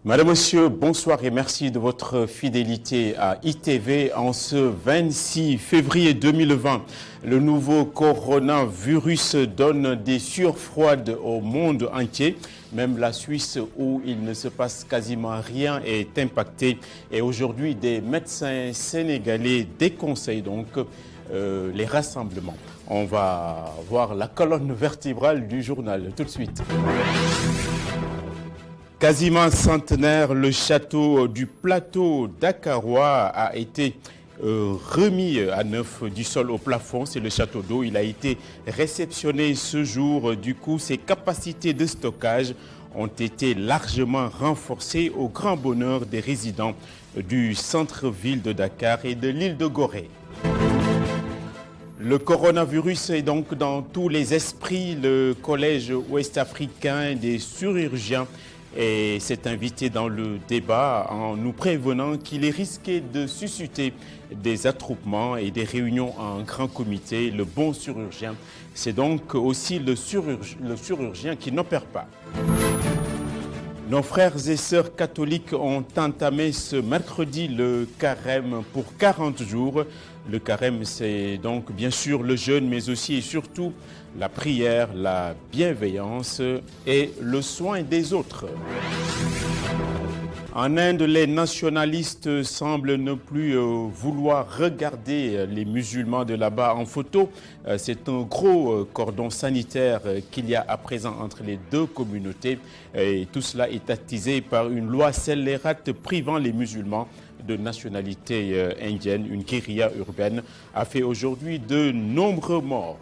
Madame, Monsieur, bonsoir et merci de votre fidélité à ITV en ce 26 février 2020. Le nouveau coronavirus donne des sueurs froides au monde entier. Même la Suisse, où il ne se passe quasiment rien, est impactée. Et aujourd'hui, des médecins sénégalais déconseillent donc les rassemblements. On va voir la colonne vertébrale du journal tout de suite. Quasiment centenaire, le château du plateau dakarois a été remis à neuf du sol au plafond. C'est le château d'eau. Il a été réceptionné ce jour. Du coup, ses capacités de stockage ont été largement renforcées au grand bonheur des résidents du centre-ville de Dakar et de l'île de Gorée. Le coronavirus est donc dans tous les esprits. Le collège ouest-africain des chirurgiens s'est invité dans le débat en nous prévenant qu'il est risqué de susciter des attroupements et des réunions en grand comité. Le bon chirurgien, c'est donc aussi le chirurgien qui n'opère pas. Nos frères et sœurs catholiques ont entamé ce mercredi le carême pour 40 jours. Le carême, c'est donc bien sûr le jeûne, mais aussi et surtout la prière, la bienveillance et le soin des autres. En Inde, les nationalistes semblent ne plus vouloir regarder les musulmans de là-bas en photo. C'est un gros cordon sanitaire qu'il y a à présent entre les deux communautés. Et tout cela est attisé par une loi scélérate privant les musulmans de nationalité indienne. Une guérilla urbaine a fait aujourd'hui de nombreux morts.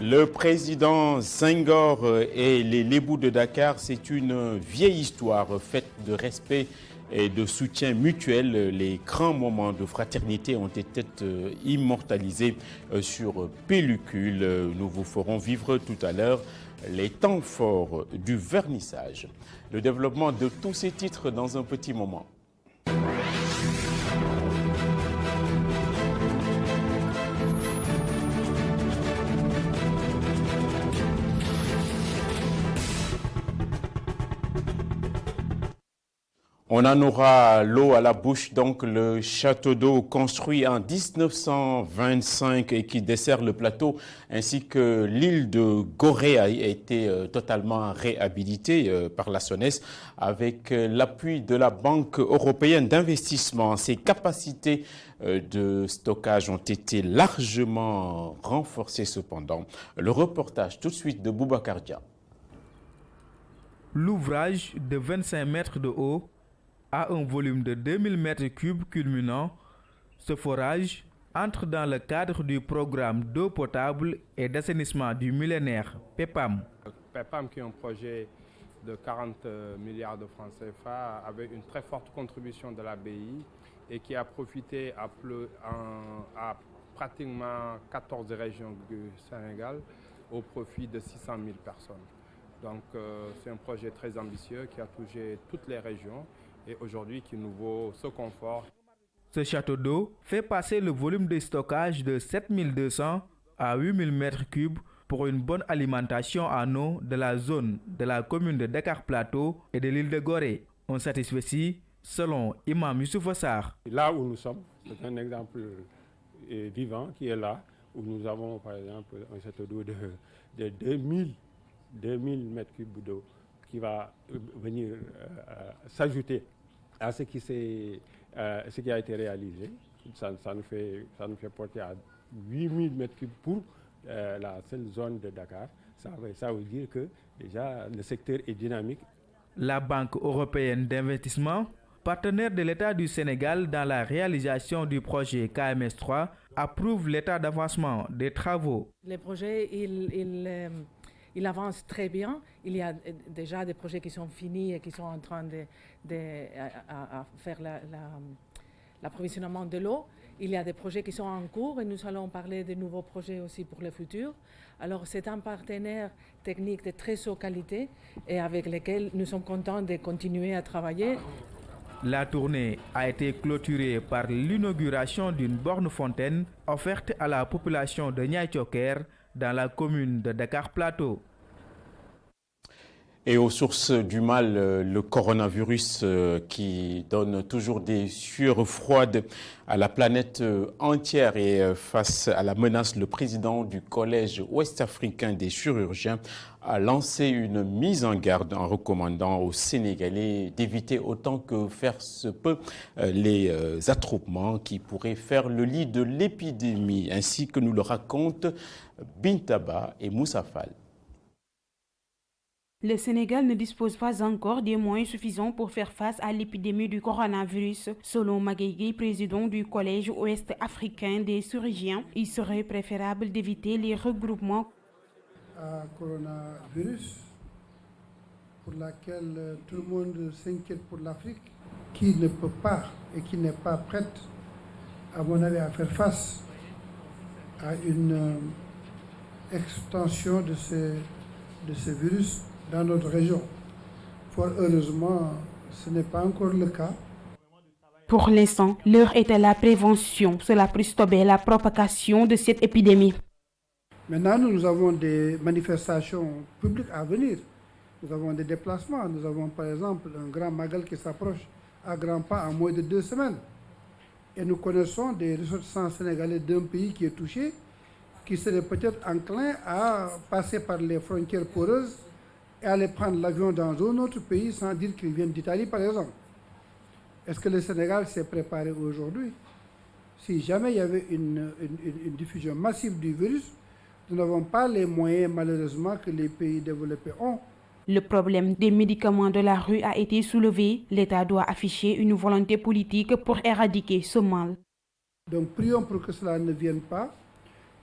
Le président Senghor et les Lébous de Dakar, c'est une vieille histoire faite de respect et de soutien mutuel. Les grands moments de fraternité ont été immortalisés sur pellicule. Nous vous ferons vivre tout à l'heure les temps forts du vernissage. Le développement de tous ces titres dans un petit moment. On en aura l'eau à la bouche, donc le château d'eau construit en 1925 et qui dessert le plateau, ainsi que l'île de Gorée a été totalement réhabilitée par la SONES avec l'appui de la Banque européenne d'investissement. Ses capacités de stockage ont été largement renforcées cependant. Le reportage tout de suite de Boubacar Dia. L'ouvrage de 25 mètres de haut à un volume de 2000 mètres cubes culminant, ce forage entre dans le cadre du programme d'eau potable et d'assainissement du millénaire PEPAM. PEPAM qui est un projet de 40 milliards de francs CFA avec une très forte contribution de la BI et qui a profité à pratiquement 14 régions du Sénégal au profit de 600 000 personnes. Donc c'est un projet très ambitieux qui a touché toutes les régions et aujourd'hui qui nous vaut ce confort. Ce château d'eau fait passer le volume de stockage de 7200 à 8000 mètres cubes pour une bonne alimentation en eau de la zone de la commune de Dakar Plateau et de l'île de Gorée. On satisfait selon Imam Youssouf Sarr. Là où nous sommes, c'est un exemple vivant qui est là, où nous avons par exemple un château d'eau de 2000 mètres cubes d'eau qui va venir s'ajouter à ce qui a été réalisé. Ça nous fait porter à 8000 mètres cubes pour la seule zone de Dakar. Ça veut dire que déjà le secteur est dynamique. La Banque européenne d'investissement, partenaire de l'État du Sénégal dans la réalisation du projet KMS3, approuve l'état d'avancement des travaux. Le projet, il avance très bien. Il y a déjà des projets qui sont finis et qui sont en train de faire l'approvisionnement de l'eau. Il y a des projets qui sont en cours et nous allons parler de nouveaux projets aussi pour le futur. Alors c'est un partenaire technique de très haute qualité et avec lequel nous sommes contents de continuer à travailler. La tournée a été clôturée par l'inauguration d'une borne fontaine offerte à la population de Niayes Thioker dans la commune de Dakar Plateau. Et aux sources du mal, le coronavirus qui donne toujours des sueurs froides à la planète entière. Et face à la menace, le président du Collège ouest-africain des chirurgiens a lancé une mise en garde en recommandant aux Sénégalais d'éviter autant que faire se peut les attroupements qui pourraient faire le lit de l'épidémie, ainsi que nous le racontent Bintaba et Moussa Fall. Le Sénégal ne dispose pas encore des moyens suffisants pour faire face à l'épidémie du coronavirus. Selon Magueye, président du Collège ouest-africain des chirurgiens, il serait préférable d'éviter les regroupements. À coronavirus, pour laquelle tout le monde s'inquiète pour l'Afrique, qui ne peut pas et qui n'est pas prête, à mon avis, à faire face à une extension de ce virus dans notre région. Fort heureusement, ce n'est pas encore le cas. Pour l'instant, l'heure est à la prévention. Cela peut stopper la propagation de cette épidémie. Maintenant, nous avons des manifestations publiques à venir. Nous avons des déplacements. Nous avons par exemple un grand magal qui s'approche à grands pas en moins de 2 semaines. Et nous connaissons des ressortissants sénégalais d'un pays qui est touché, qui seraient peut-être enclins à passer par les frontières poreuses et aller prendre l'avion dans un autre pays sans dire qu'ils viennent d'Italie, par exemple. Est-ce que le Sénégal s'est préparé aujourd'hui? Si jamais il y avait une diffusion massive du virus, nous n'avons pas les moyens, malheureusement, que les pays développés ont. Le problème des médicaments de la rue a été soulevé. L'État doit afficher une volonté politique pour éradiquer ce mal. Donc, prions pour que cela ne vienne pas.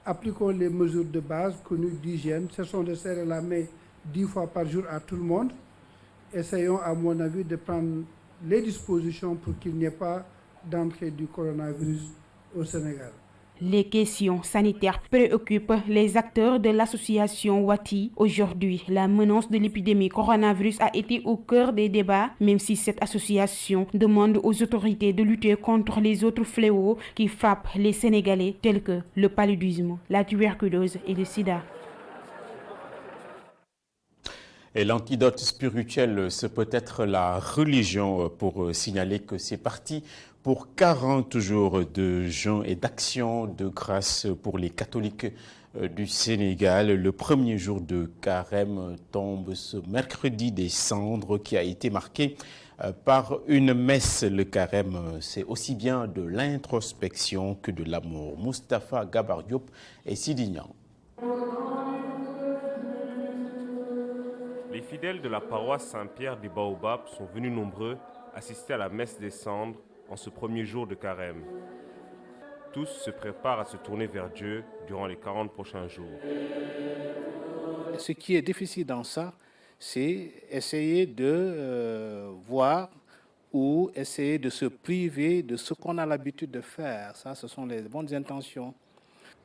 Appliquons les mesures de base connues d'hygiène. Cessons de serrer la main 10 fois par jour à tout le monde. Essayons, à mon avis, de prendre les dispositions pour qu'il n'y ait pas d'entrée du coronavirus au Sénégal. Les questions sanitaires préoccupent les acteurs de l'association Wati. Aujourd'hui, la menace de l'épidémie coronavirus a été au cœur des débats, même si cette association demande aux autorités de lutter contre les autres fléaux qui frappent les Sénégalais, tels que le paludisme, la tuberculose et le sida. Et l'antidote spirituel, c'est peut-être la religion, pour signaler que c'est parti pour 40 jours de jeûne et d'action de grâce pour les catholiques du Sénégal. Le premier jour de carême tombe ce mercredi des cendres qui a été marqué par une messe. Le carême, c'est aussi bien de l'introspection que de l'amour. Moustapha Gabar Diop et Sidignan. Les fidèles de la paroisse Saint-Pierre des Baobabs sont venus nombreux assister à la messe des cendres en ce premier jour de carême. Tous se préparent à se tourner vers Dieu durant les 40 prochains jours. Ce qui est difficile dans ça, c'est essayer de voir ou essayer de se priver de ce qu'on a l'habitude de faire. Ça, ce sont les bonnes intentions.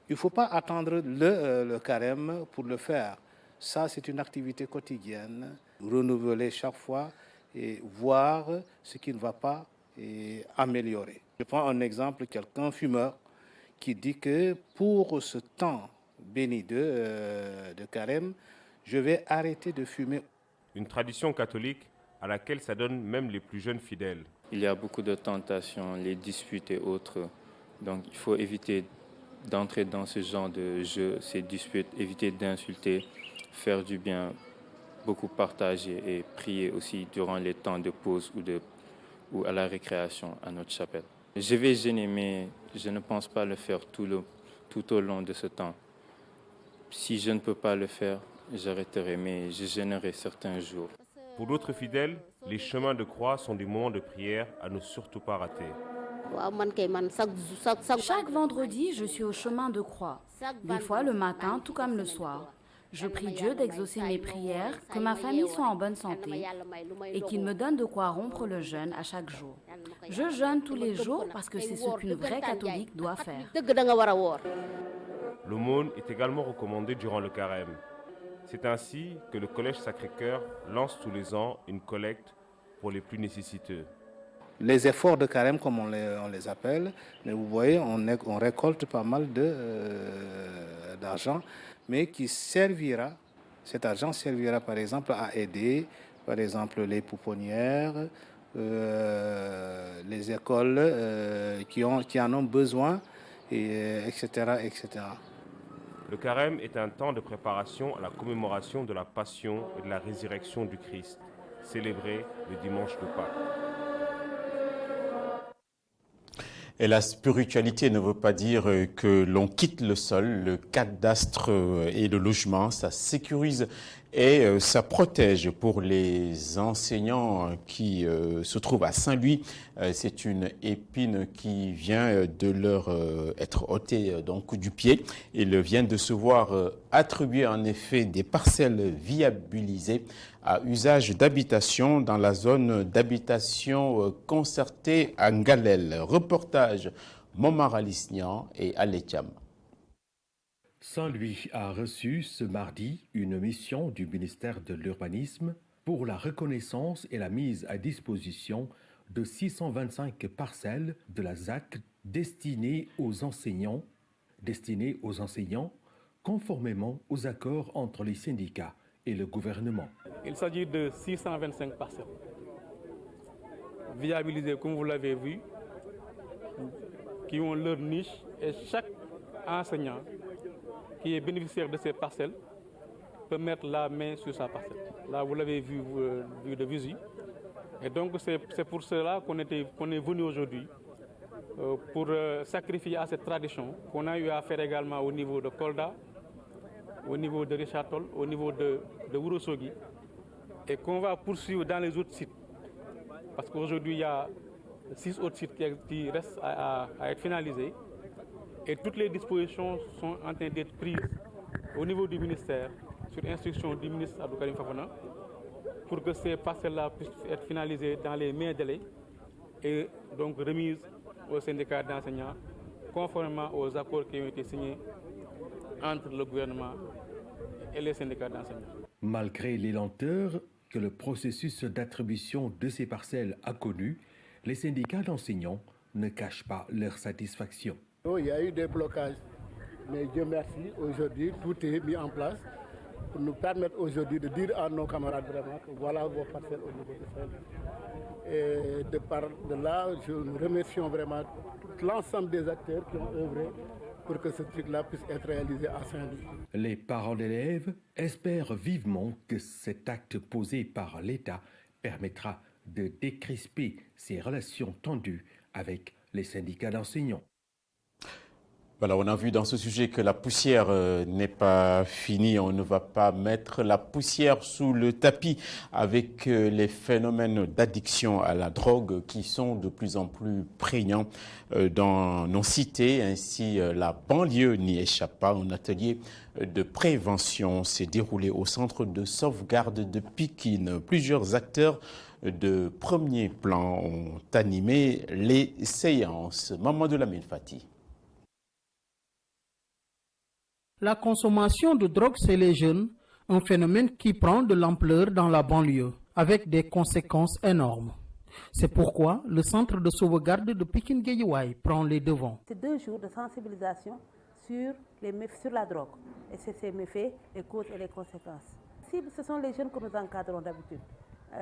Il ne faut pas attendre le carême pour le faire. Ça, c'est une activité quotidienne, renouveler chaque fois et voir ce qui ne va pas et améliorer. Je prends un exemple, quelqu'un fumeur qui dit que pour ce temps béni de carême, je vais arrêter de fumer. Une tradition catholique à laquelle s'adonnent même les plus jeunes fidèles. Il y a beaucoup de tentations, les disputes et autres. Donc il faut éviter d'entrer dans ce genre de jeu, ces disputes, éviter d'insulter, faire du bien, beaucoup partager et prier aussi durant les temps de pause ou à la récréation à notre chapelle. Je vais jeûner, mais je ne pense pas le faire tout au long de ce temps. Si je ne peux pas le faire, j'arrêterai, mais je jeûnerai certains jours. Pour d'autres fidèles, les chemins de croix sont des moments de prière à ne surtout pas rater. Chaque vendredi, je suis au chemin de croix. Des fois le matin, tout comme le soir. Je prie Dieu d'exaucer mes prières, que ma famille soit en bonne santé et qu'il me donne de quoi rompre le jeûne à chaque jour. Je jeûne tous les jours parce que c'est ce qu'une vraie catholique doit faire. L'aumône est également recommandée durant le carême. C'est ainsi que le Collège Sacré-Cœur lance tous les ans une collecte pour les plus nécessiteux. Les efforts de carême, comme on les appelle, mais vous voyez, on récolte pas mal d'argent, mais qui servira Cet argent servira par exemple à aider, par exemple, les pouponnières, les écoles qui en ont besoin, etc., etc. Le carême est un temps de préparation à la commémoration de la passion et de la résurrection du Christ, célébré le dimanche de Pâques. Et la spiritualité ne veut pas dire que l'on quitte le sol, le cadastre et le logement, ça sécurise et ça protège pour les enseignants qui se trouvent à Saint-Louis. C'est une épine qui vient de leur être ôtée donc du pied. Ils viennent de se voir attribuer en effet des parcelles viabilisées à usage d'habitation dans la zone d'habitation concertée à Ngalel. Reportage Momar Alisnian et Aletiam. Saint-Louis a reçu ce mardi une mission du ministère de l'Urbanisme pour la reconnaissance et la mise à disposition de 625 parcelles de la ZAC destinées aux enseignants conformément aux accords entre les syndicats et le gouvernement. Il s'agit de 625 parcelles viabilisées, comme vous l'avez vu, qui ont leur niche, et chaque enseignant qui est bénéficiaire de ces parcelles peut mettre la main sur sa parcelle. Là, vous l'avez vu de visu. Et donc, c'est pour cela qu'on est venu aujourd'hui, pour sacrifier à cette tradition qu'on a eu à faire également au niveau de Kolda, au niveau de Richard Toll, au niveau de Wurosogi, et qu'on va poursuivre dans les autres sites. Parce qu'aujourd'hui, il y a 6 autres sites qui restent à être finalisés. Et toutes les dispositions sont en train d'être prises au niveau du ministère, sur instruction du ministre Abdou Karim Fofana, pour que ces parcelles-là puissent être finalisées dans les meilleurs délais et donc remises au syndicat d'enseignants, conformément aux accords qui ont été signés entre le gouvernement et les syndicats d'enseignants. Malgré les lenteurs que le processus d'attribution de ces parcelles a connues, les syndicats d'enseignants ne cachent pas leur satisfaction. Il y a eu des blocages, mais Dieu merci, aujourd'hui tout est mis en place pour nous permettre aujourd'hui de dire à nos camarades vraiment que voilà vos parcelles au niveau de Saint-Louis. Et de là, nous remercions vraiment l'ensemble des acteurs qui ont œuvré pour que ce truc-là puisse être réalisé à Saint-Louis. Les parents d'élèves espèrent vivement que cet acte posé par l'État permettra de décrisper ces relations tendues avec les syndicats d'enseignants. Voilà, on a vu dans ce sujet que la poussière n'est pas finie. On ne va pas mettre la poussière sous le tapis avec les phénomènes d'addiction à la drogue qui sont de plus en plus prégnants dans nos cités. Ainsi, la banlieue n'y échappe pas. Un atelier de prévention s'est déroulé au centre de sauvegarde de Pikine. Plusieurs acteurs de premier plan ont animé les séances. Mamadou Lamine Fati. La consommation de drogue chez les jeunes, un phénomène qui prend de l'ampleur dans la banlieue, avec des conséquences énormes. C'est pourquoi le centre de sauvegarde de Pikine-Guédiawaye prend les devants. C'est 2 jours de sensibilisation sur la drogue, et c'est ses méfaits, les causes et les conséquences. Ce sont les jeunes que nous encadrons d'habitude.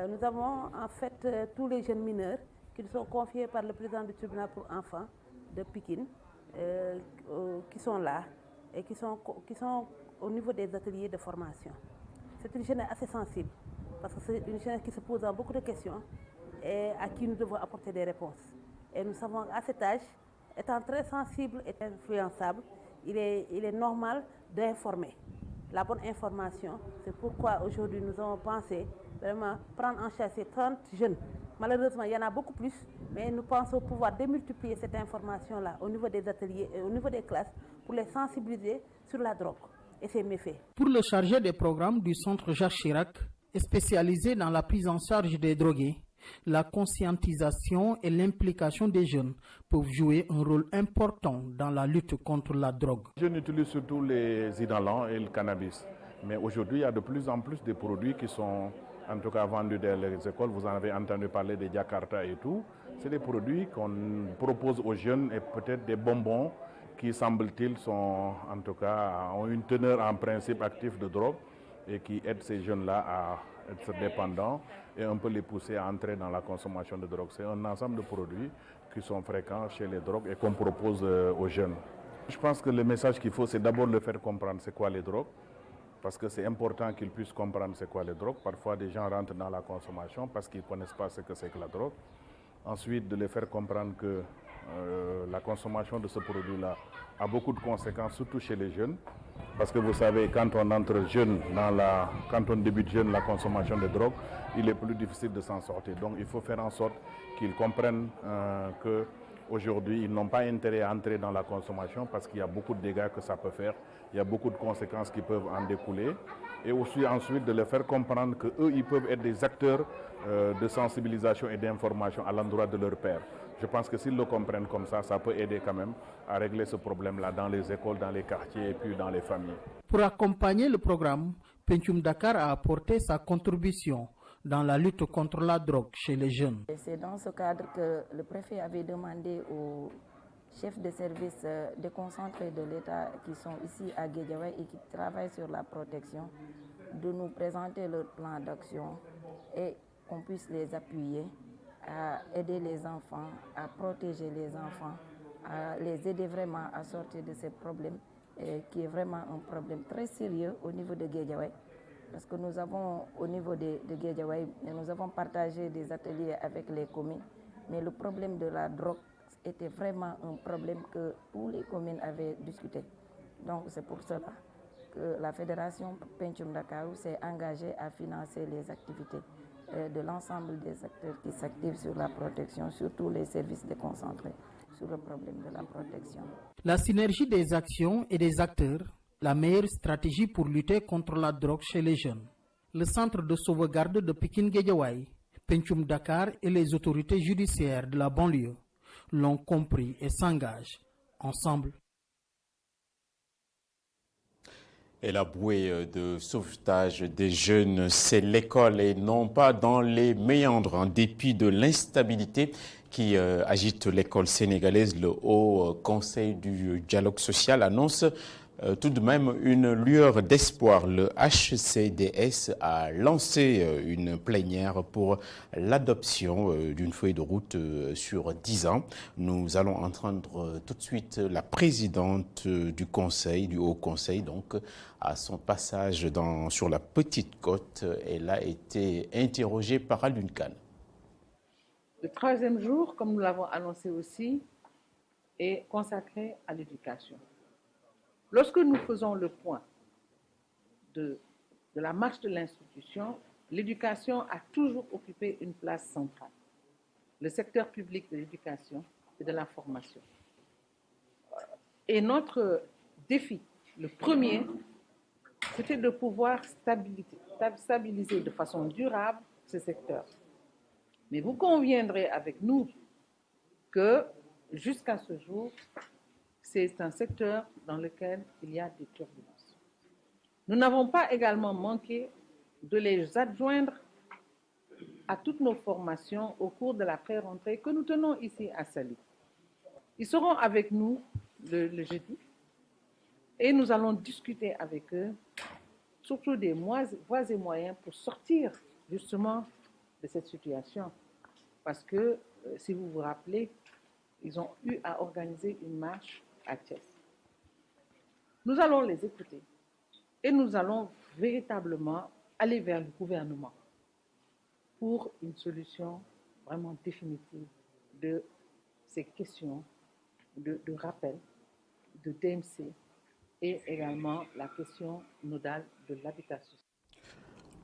Nous avons en fait tous les jeunes mineurs qui nous sont confiés par le président du tribunal pour enfants de Pikine, qui sont là et qui sont au niveau des ateliers de formation. C'est une jeunesse assez sensible, parce que c'est une jeunesse qui se pose beaucoup de questions et à qui nous devons apporter des réponses. Et nous savons qu'à cet âge, étant très sensible et influençable, il est normal d'informer. La bonne information, c'est pourquoi aujourd'hui nous avons pensé vraiment prendre en charge ces 30 jeunes. Malheureusement, il y en a beaucoup plus, mais nous pensons pouvoir démultiplier cette information-là au niveau des ateliers et au niveau des classes pour les sensibiliser sur la drogue et ses méfaits. Pour le chargé des programmes du centre Jacques Chirac, spécialisé dans la prise en charge des drogués, la conscientisation et l'implication des jeunes peuvent jouer un rôle important dans la lutte contre la drogue. Les jeunes utilisent surtout les inhalants et le cannabis. Mais aujourd'hui, il y a de plus en plus de produits qui sont en tout cas vendus dans les écoles. Vous en avez entendu parler des Jakarta et tout. C'est des produits qu'on propose aux jeunes et peut-être des bonbons qui, semble-t-il, ont une teneur en principe actif de drogue. et qui aide ces jeunes-là à être dépendants et un peu les pousser à entrer dans la consommation de drogue. C'est un ensemble de produits qui sont fréquents chez les drogues et qu'on propose aux jeunes. Je pense que le message qu'il faut, c'est d'abord de faire comprendre c'est quoi les drogues, parce que c'est important qu'ils puissent comprendre c'est quoi les drogues. Parfois, des gens rentrent dans la consommation parce qu'ils ne connaissent pas ce que c'est que la drogue. Ensuite, de les faire comprendre que la consommation de ce produit-là a beaucoup de conséquences, surtout chez les jeunes. Parce que vous savez, quand on entre jeune, quand on débute jeune la consommation de drogue, il est plus difficile de s'en sortir. Donc il faut faire en sorte qu'ils comprennent qu'aujourd'hui, ils n'ont pas intérêt à entrer dans la consommation parce qu'il y a beaucoup de dégâts que ça peut faire, il y a beaucoup de conséquences qui peuvent en découler. Et aussi ensuite de les faire comprendre qu'eux, ils peuvent être des acteurs de sensibilisation et d'information à l'endroit de leur père. Je pense que s'ils le comprennent comme ça peut aider quand même à régler ce problème-là dans les écoles, dans les quartiers et puis dans les familles. Pour accompagner le programme, Pencum Dakar a apporté sa contribution dans la lutte contre la drogue chez les jeunes. C'est dans ce cadre que le préfet avait demandé aux chefs de service déconcentrés de l'État qui sont ici à Guédiawaye et qui travaillent sur la protection de nous présenter leur plan d'action et qu'on puisse les appuyer à aider les enfants, à protéger les enfants, à les aider vraiment à sortir de ces problèmes qui est vraiment un problème très sérieux au niveau de Guédiawaye. Parce que nous avons, au niveau de Guédiawaye, nous avons partagé des ateliers avec les communes, mais le problème de la drogue était vraiment un problème que toutes les communes avaient discuté. Donc c'est pour cela que la Fédération Pencum Dakar s'est engagée à financer les activités de l'ensemble des acteurs qui s'activent sur la protection, surtout les services déconcentrés, sur le problème de la protection. La synergie des actions et des acteurs, la meilleure stratégie pour lutter contre la drogue chez les jeunes. Le centre de sauvegarde de Pikine-Guédiawaye, Pencum Dakar et les autorités judiciaires de la banlieue l'ont compris et s'engagent ensemble. Et la bouée de sauvetage des jeunes, c'est l'école et non pas dans les méandres. En dépit de l'instabilité qui agite l'école sénégalaise, le Haut Conseil du dialogue social annonce tout de même une lueur d'espoir. Le HCDS a lancé une plénière pour l'adoption d'une feuille de route sur 10 ans. Nous allons entendre tout de suite la présidente du Conseil, du Haut Conseil, donc à son passage sur la Petite Côte. Elle a été interrogée par Alioune Kane. Le troisième jour, comme nous l'avons annoncé aussi, est consacré à l'éducation. Lorsque nous faisons le point de la marche de l'institution, l'éducation a toujours occupé une place centrale. Le secteur public de l'éducation et de la formation. Et notre défi, le premier, c'était de pouvoir stabiliser de façon durable ce secteur. Mais vous conviendrez avec nous que jusqu'à ce jour, c'est un secteur dans lequel il y a des turbulences. Nous n'avons pas également manqué de les adjoindre à toutes nos formations au cours de la pré-rentrée que nous tenons ici à Saly. Ils seront avec nous le jeudi et nous allons discuter avec eux surtout des voies et moyens pour sortir justement de cette situation. Parce que, si vous vous rappelez, ils ont eu à organiser une marche à Thiès. Nous allons les écouter et nous allons véritablement aller vers le gouvernement pour une solution vraiment définitive de ces questions de rappel, de DMC et également la question nodale de l'habitat social.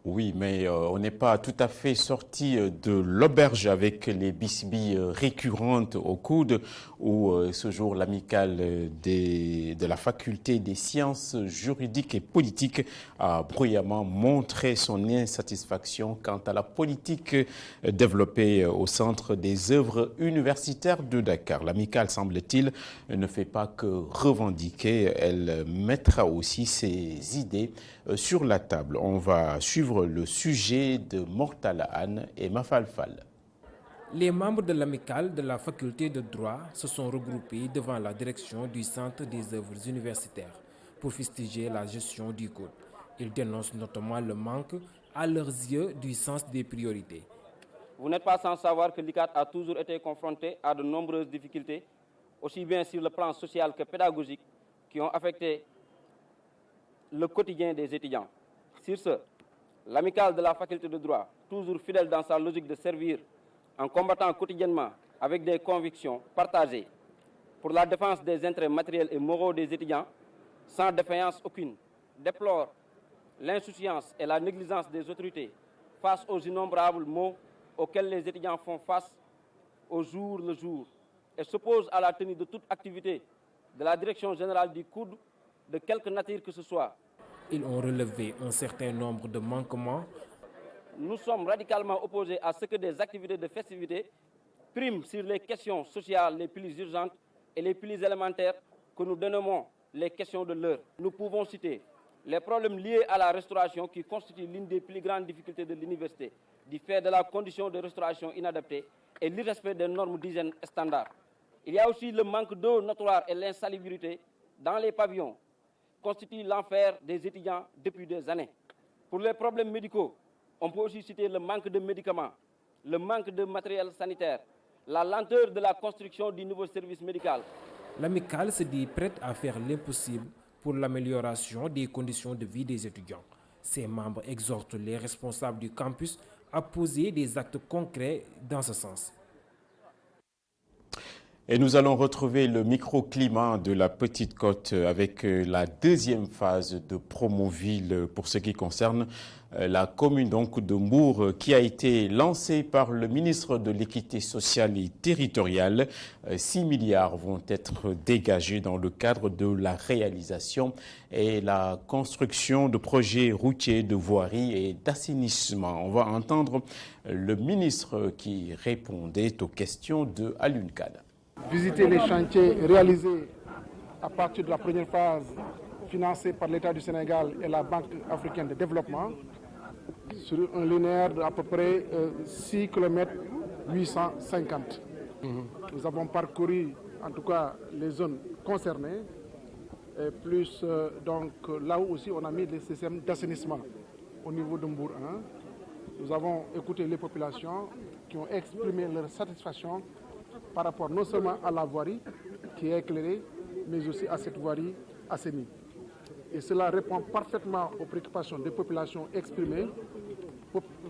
Oui, mais on n'est pas tout à fait sorti de l'auberge avec les bisbilles récurrentes au coude où ce jour l'amicale de la faculté des sciences juridiques et politiques a bruyamment montré son insatisfaction quant à la politique développée au centre des œuvres universitaires de Dakar. L'amicale, semble-t-il, ne fait pas que revendiquer, elle mettra aussi ses idées sur la table. On va suivre le sujet de Mortala Anne et Mafalfal. Les membres de l'amicale de la faculté de droit se sont regroupés devant la direction du centre des œuvres universitaires pour fustiger la gestion du code. Ils dénoncent notamment le manque, à leurs yeux, du sens des priorités. Vous n'êtes pas sans savoir que l'ICAT a toujours été confronté à de nombreuses difficultés, aussi bien sur le plan social que pédagogique, qui ont affecté le quotidien des étudiants. Sur ce, l'amicale de la faculté de droit, toujours fidèle dans sa logique de servir en combattant quotidiennement avec des convictions partagées pour la défense des intérêts matériels et moraux des étudiants, sans défaillance aucune, déplore l'insouciance et la négligence des autorités face aux innombrables maux auxquels les étudiants font face au jour le jour et s'oppose à la tenue de toute activité de la direction générale du COUD, de quelque nature que ce soit. Ils ont relevé un certain nombre de manquements. Nous sommes radicalement opposés à ce que des activités de festivité priment sur les questions sociales les plus urgentes et les plus élémentaires que nous dénommons les questions de l'heure. Nous pouvons citer les problèmes liés à la restauration qui constituent l'une des plus grandes difficultés de l'université, du fait de la condition de restauration inadaptée et l'irrespect des normes d'hygiène standards. Il y a aussi le manque d'eau notoire et l'insalubrité dans les pavillons, constitue l'enfer des étudiants depuis des années. Pour les problèmes médicaux, on peut aussi citer le manque de médicaments, le manque de matériel sanitaire, la lenteur de la construction du nouveau service médical. L'amicale se dit prête à faire l'impossible pour l'amélioration des conditions de vie des étudiants. Ses membres exhortent les responsables du campus à poser des actes concrets dans ce sens. Et nous allons retrouver le microclimat de la Petite Côte avec la deuxième phase de Promoville pour ce qui concerne la commune donc de Mbour qui a été lancée par le ministre de l'Équité sociale et territoriale. 6 milliards vont être dégagés dans le cadre de la réalisation et la construction de projets routiers, de voirie et d'assainissement. On va entendre le ministre qui répondait aux questions de Alioune Kane. Visiter les chantiers réalisés à partir de la première phase financée par l'État du Sénégal et la Banque africaine de développement sur un linéaire d'à peu près 6 km 850. Nous avons parcouru en tout cas les zones concernées, et plus donc là où aussi on a mis les systèmes d'assainissement au niveau de Mbour 1. Nous avons écouté les populations qui ont exprimé leur satisfaction par rapport non seulement à la voirie qui est éclairée, mais aussi à cette voirie assainie. Et cela répond parfaitement aux préoccupations des populations exprimées,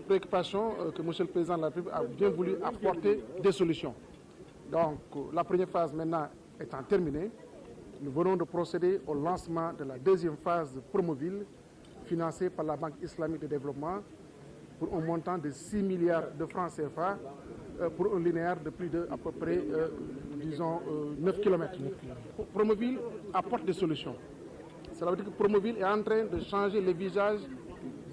préoccupations que M. le Président de la République a bien voulu apporter des solutions. Donc la première phase maintenant étant terminée, nous venons de procéder au lancement de la deuxième phase de Promoville financée par la Banque islamique de développement pour un montant de 6 milliards de francs CFA pour un linéaire de plus de à peu près, disons, 9 km. Promoville apporte des solutions. Cela veut dire que Promoville est en train de changer le visage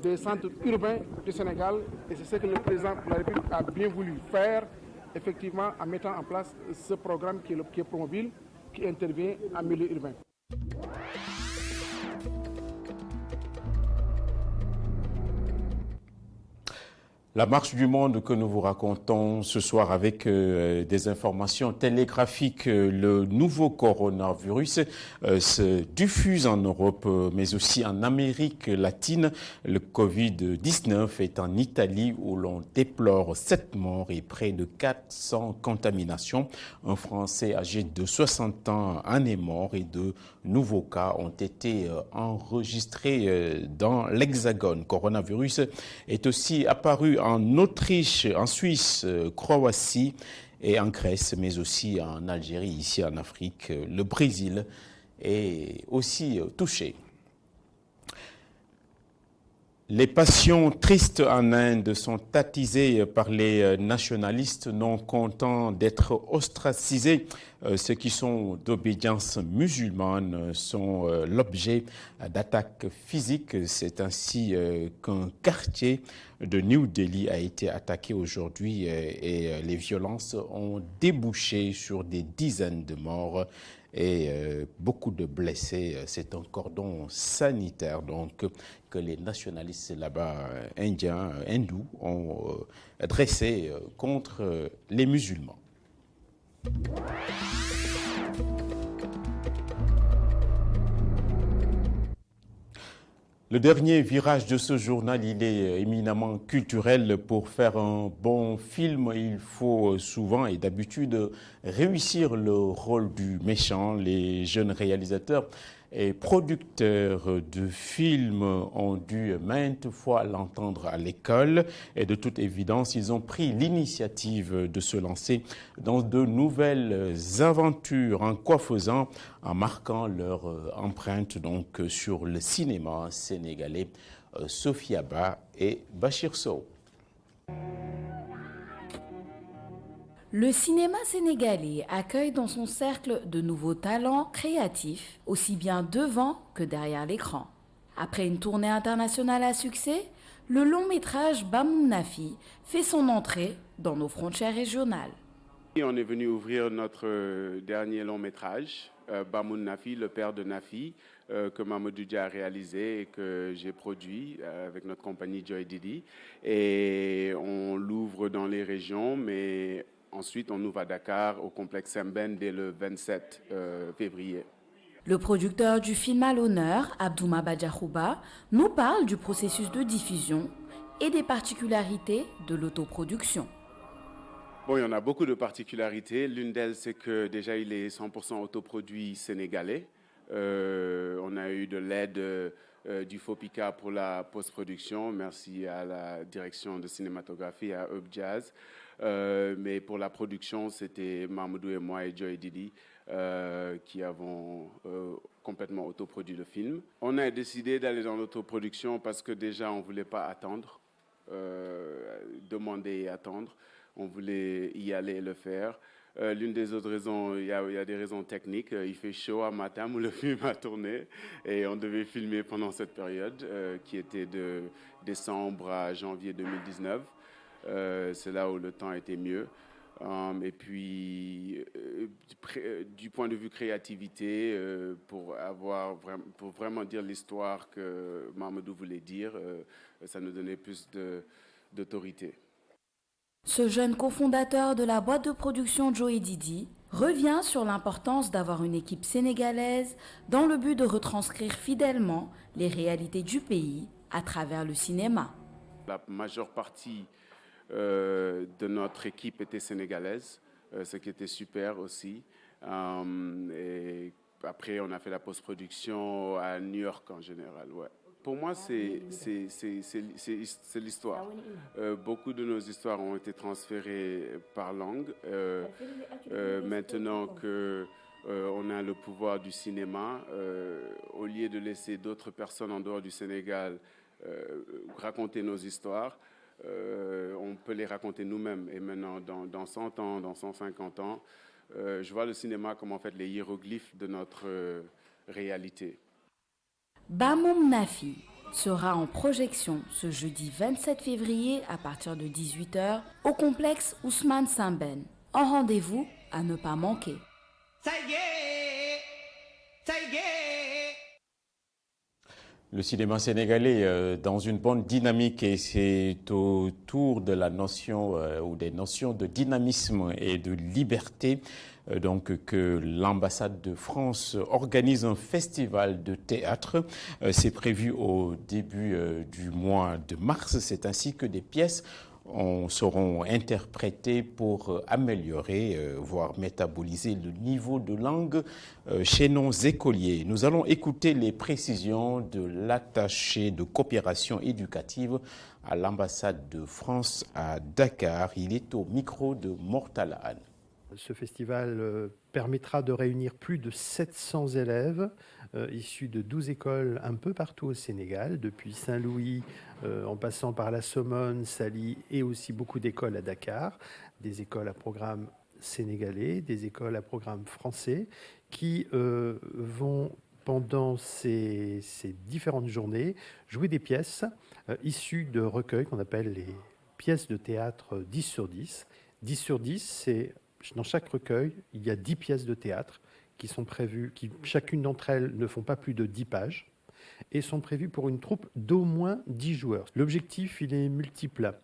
des centres urbains du Sénégal et c'est ce que le président de la République a bien voulu faire, effectivement, en mettant en place ce programme qui est Promoville, qui intervient en milieu urbain. La marche du monde que nous vous racontons ce soir avec des informations télégraphiques. Le nouveau coronavirus se diffuse en Europe, mais aussi en Amérique latine. Le Covid-19 est en Italie où l'on déplore 7 morts et près de 400 contaminations. Un Français âgé de 60 ans en est mort et de nouveaux cas ont été enregistrés dans l'Hexagone. Coronavirus est aussi apparu en Autriche, en Suisse, Croatie et en Grèce, mais aussi en Algérie, ici en Afrique. Le Brésil est aussi touché. Les passions tristes en Inde sont attisées par les nationalistes non contents d'être ostracisés. Ceux qui sont d'obédience musulmane sont l'objet d'attaques physiques. C'est ainsi qu'un quartier de New Delhi a été attaqué aujourd'hui et les violences ont débouché sur des dizaines de morts et beaucoup de blessés. C'est un cordon sanitaire donc que les nationalistes là-bas indiens, hindous, ont dressé contre les musulmans. Le dernier virage de ce journal, il est éminemment culturel. Pour faire un bon film, il faut souvent et d'habitude réussir le rôle du méchant. Les jeunes réalisateurs et producteurs de films ont dû maintes fois l'entendre à l'école et de toute évidence, ils ont pris l'initiative de se lancer dans de nouvelles aventures. En quoi faisant? En marquant leur empreinte donc sur le cinéma sénégalais. Sophia Ba et Bachir Sow. Le cinéma sénégalais accueille dans son cercle de nouveaux talents créatifs, aussi bien devant que derrière l'écran. Après une tournée internationale à succès, le long métrage Bamoun Nafi fait son entrée dans nos frontières régionales. On est venu ouvrir notre dernier long métrage, Bamoun Nafi, le père de Nafi, que Mamadou Dia a réalisé et que j'ai produit avec notre compagnie Joy Didi. Et on l'ouvre dans les régions, mais ensuite on ouvre à Dakar, au complexe Semben, dès le 27 février. Le producteur du film à l'honneur, Abdouma Badjahouba, nous parle du processus de diffusion et des particularités de l'autoproduction. Bon, il y en a beaucoup de particularités. L'une d'elles, c'est que déjà, il est 100% autoproduit sénégalais. On a eu de l'aide du FOPICA pour la post-production. Merci à la direction de cinématographie, à Up Jazz. Mais pour la production, c'était Mamadou et moi et Joy Didi qui avons complètement autoproduit le film. On a décidé d'aller dans l'autoproduction parce que déjà, on ne voulait pas attendre, demander et attendre. On voulait y aller et le faire. L'une des autres raisons, il y a des raisons techniques. Il fait chaud à Matam où le film a tourné et on devait filmer pendant cette période qui était de décembre à janvier 2019. C'est là où le temps était mieux. Et puis, du point de vue créativité, pour vraiment dire l'histoire que Mamadou voulait dire, ça nous donnait plus d'autorité. Ce jeune cofondateur de la boîte de production Joy Didi revient sur l'importance d'avoir une équipe sénégalaise dans le but de retranscrire fidèlement les réalités du pays à travers le cinéma. La majeure partie de notre équipe était sénégalaise, ce qui était super aussi. Et après, on a fait la post-production à New York en général. Ouais. Pour moi, c'est l'histoire. Beaucoup de nos histoires ont été transférées par langue. Maintenant qu'on a le pouvoir du cinéma, au lieu de laisser d'autres personnes en dehors du Sénégal raconter nos histoires, on peut les raconter nous-mêmes. Et maintenant, dans 100 ans, dans 150 ans, je vois le cinéma comme en fait les hiéroglyphes de notre réalité. Bamoun Nafi sera en projection ce jeudi 27 février à partir de 18h au complexe Ousmane Semben. Un rendez-vous à ne pas manquer. Le cinéma sénégalais dans une bonne dynamique et c'est autour de la notion ou des notions de dynamisme et de liberté donc que l'ambassade de France organise un festival de théâtre. C'est prévu au début du mois de mars. C'est ainsi que des pièces seront interprétées pour améliorer, voire métaboliser le niveau de langue chez nos écoliers. Nous allons écouter les précisions de l'attaché de coopération éducative à l'ambassade de France à Dakar. Il est au micro de Mortala Anne. Ce festival permettra de réunir plus de 700 élèves issus de 12 écoles un peu partout au Sénégal, depuis Saint-Louis en passant par la Somone, Saly et aussi beaucoup d'écoles à Dakar, des écoles à programme sénégalais, des écoles à programme français qui vont pendant ces différentes journées jouer des pièces issues de recueils qu'on appelle les pièces de théâtre 10 sur 10. 10 sur 10, c'est dans chaque recueil, il y a 10 pièces de théâtre qui sont prévues, chacune d'entre elles ne font pas plus de 10 pages et sont prévues pour une troupe d'au moins 10 joueurs. L'objectif, il est multiple.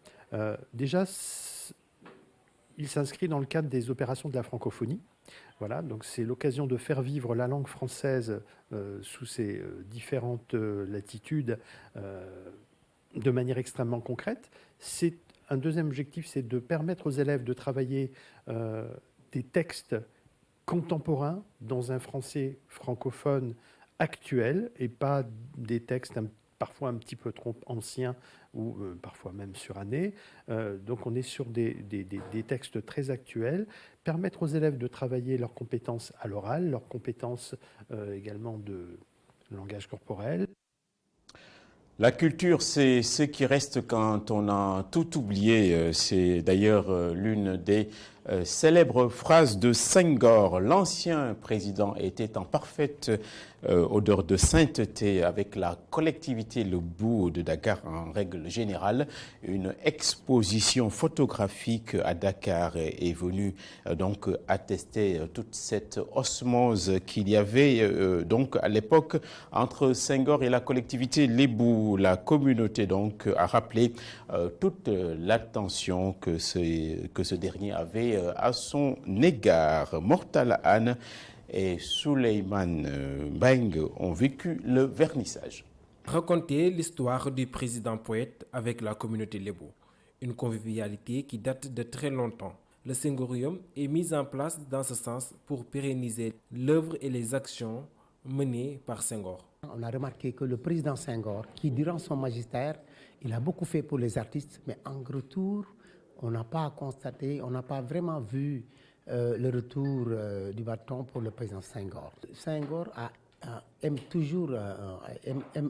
Déjà, il s'inscrit dans le cadre des opérations de la francophonie. Voilà, donc c'est l'occasion de faire vivre la langue française sous ses différentes latitudes de manière extrêmement concrète. Un deuxième objectif, c'est de permettre aux élèves de travailler des textes contemporains dans un français francophone actuel et pas des textes parfois un petit peu trop anciens ou parfois même surannés. Donc on est sur des textes très actuels. Permettre aux élèves de travailler leurs compétences à l'oral, leurs compétences également de langage corporel. La culture, c'est ce qui reste quand on a tout oublié. C'est d'ailleurs l'une des célèbres phrases de Senghor. L'ancien président était en parfaite odeur de sainteté avec la collectivité Lebou de Dakar en règle générale. Une exposition photographique à Dakar est venue donc attester toute cette osmose qu'il y avait donc à l'époque entre Senghor et la collectivité Lebou. La communauté donc a rappelé toute l'attention que ce dernier avait à son égard. Mortal Anne et Souleymane Beng ont vécu le vernissage. Raconter l'histoire du président poète avec la communauté Lebou, une convivialité qui date de très longtemps. Le Senghorium est mis en place dans ce sens pour pérenniser l'œuvre et les actions menées par Senghor. On a remarqué que le président Senghor, qui durant son magistère, il a beaucoup fait pour les artistes, mais en retour, on n'a pas constaté, on n'a pas vraiment vu le retour du bâton pour le président Senghor. Senghor aime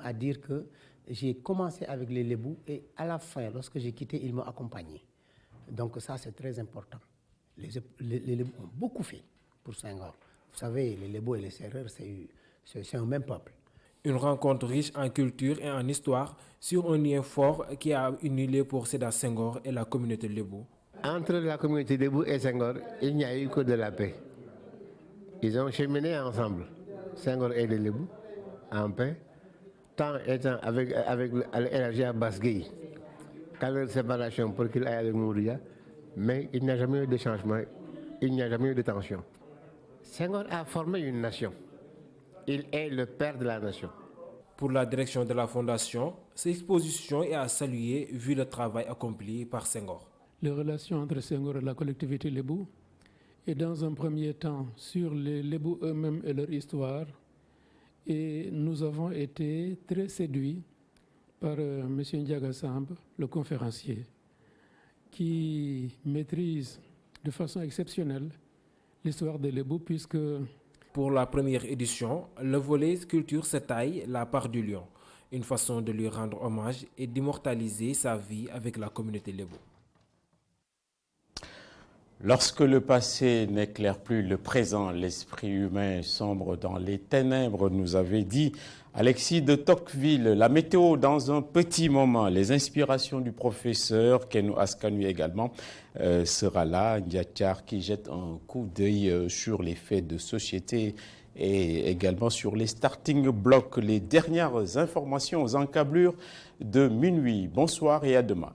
à dire que j'ai commencé avec les Lebou et à la fin, lorsque j'ai quitté, il m'a accompagné. Donc ça, c'est très important. Les Lebou ont beaucoup fait pour Senghor. Vous savez, les Lebou et les Sérères, c'est un même peuple. Une rencontre riche en culture et en histoire sur un lien fort qui a uni les pour Sédar Senghor et la communauté Lebou. Entre la communauté Lebou et Senghor, il n'y a eu que de la paix. Ils ont cheminé ensemble, Senghor et les Lebou, en paix, tant étant avec l'énergie à Basgueï, qu'à leur séparation pour qu'il aille avec Mouria, mais il n'y a jamais eu de changement, il n'y a jamais eu de tension. Senghor a formé une nation. Il est le père de la nation. Pour la direction de la Fondation, cette exposition est à saluer vu le travail accompli par Senghor. Les relations entre Senghor et la collectivité Lebou, et dans un premier temps sur les Lebou eux-mêmes et leur histoire. Et nous avons été très séduits par M. Ndiaga Samb, le conférencier, qui maîtrise de façon exceptionnelle l'histoire des Lebou, puisque pour la première édition, le volet sculpture se taille la part du lion, une façon de lui rendre hommage et d'immortaliser sa vie avec la communauté Lebou. Lorsque le passé n'éclaire plus le présent, l'esprit humain sombre dans les ténèbres, nous avait dit Alexis de Tocqueville. La météo dans un petit moment, les inspirations du professeur Kenou Askanui également sera là. Ndiachar qui jette un coup d'œil sur les faits de société et également sur les starting blocks, les dernières informations aux encablures de minuit. Bonsoir et à demain.